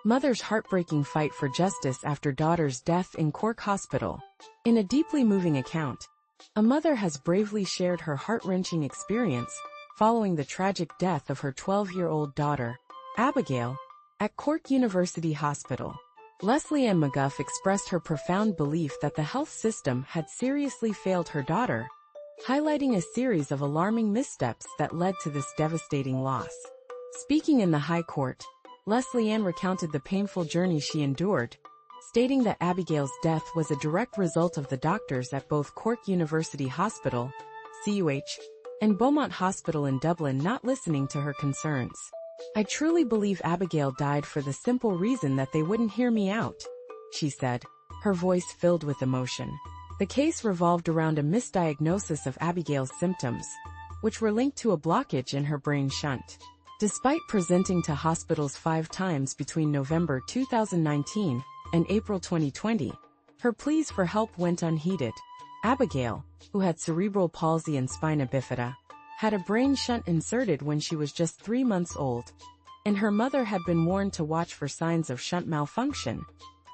Mother's heartbreaking fight for justice after daughter's death in Cork Hospital. In a deeply moving account, a mother has bravely shared her heart-wrenching experience following the tragic death of her 12-year-old daughter, Abigail, at Cork University Hospital. Leslie Ann McGeough expressed her profound belief that the health system had seriously failed her daughter, highlighting a series of alarming missteps that led to this devastating loss. Speaking in the High Court, Leslie Ann recounted the painful journey she endured, stating that Abigail's death was a direct result of the doctors at both Cork University Hospital, CUH, and Beaumont Hospital in Dublin not listening to her concerns. "I truly believe Abigail died for the simple reason that they wouldn't hear me out," she said, her voice filled with emotion. The case revolved around a misdiagnosis of Abigail's symptoms, which were linked to a blockage in her brain shunt. Despite presenting to hospitals 5 times between November 2019 and April 2020, her pleas for help went unheeded. Abigail, who had cerebral palsy and spina bifida, had a brain shunt inserted when she was just 3 months old, and her mother had been warned to watch for signs of shunt malfunction,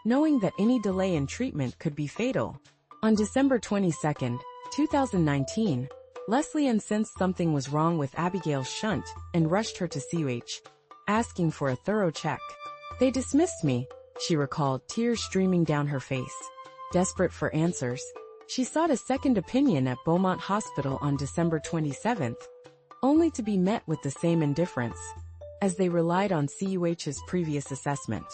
knowing that any delay in treatment could be fatal. On December 22, 2019, Leslie Ann sensed something was wrong with Abigail's shunt and rushed her to CUH, asking for a thorough check. "They dismissed me," she recalled, tears streaming down her face. Desperate for answers, she sought a second opinion at Beaumont Hospital on December 27, only to be met with the same indifference, as they relied on CUH's previous assessment.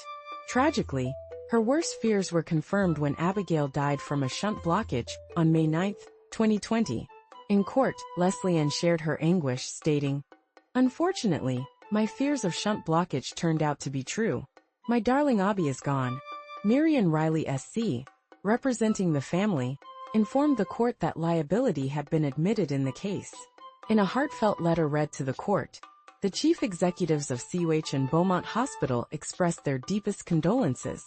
Tragically, her worst fears were confirmed when Abigail died from a shunt blockage on May 9, 2020. In court, Leslie Ann shared her anguish, stating, "Unfortunately, my fears of shunt blockage turned out to be true. My darling Abby is gone." Marian Riley SC, representing the family, informed the court that liability had been admitted in the case. In a heartfelt letter read to the court, the chief executives of CUH and Beaumont Hospital expressed their deepest condolences,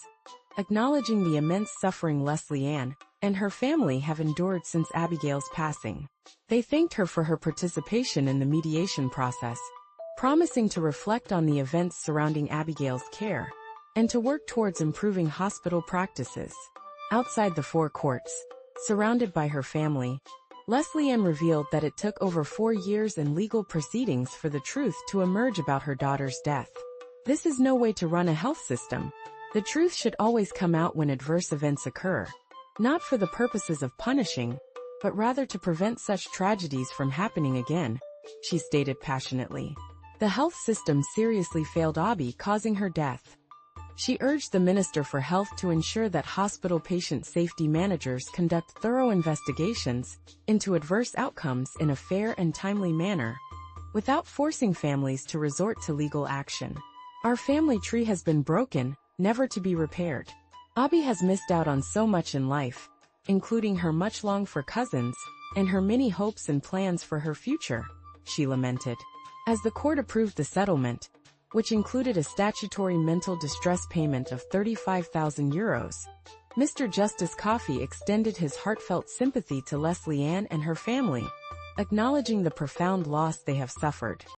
acknowledging the immense suffering Leslie Ann and her family have endured since Abigail's passing. They thanked her for her participation in the mediation process, promising to reflect on the events surrounding Abigail's care and to work towards improving hospital practices. Outside the 4 courts, surrounded by her family, Leslie Ann revealed that it took over 4 years in legal proceedings for the truth to emerge about her daughter's death. "This is no way to run a health system. The truth should always come out when adverse events occur, not for the purposes of punishing, but rather to prevent such tragedies from happening again," she stated passionately. The health system seriously failed Abby, causing her death. She urged the Minister for Health to ensure that hospital patient safety managers conduct thorough investigations into adverse outcomes in a fair and timely manner, without forcing families to resort to legal action. "Our family tree has been broken, never to be repaired. Abby has missed out on so much in life, including her much longed-for cousins and her many hopes and plans for her future," she lamented. As the court approved the settlement, which included a statutory mental distress payment of €35,000, Mr. Justice Coffey extended his heartfelt sympathy to Leslie Ann and her family, acknowledging the profound loss they have suffered.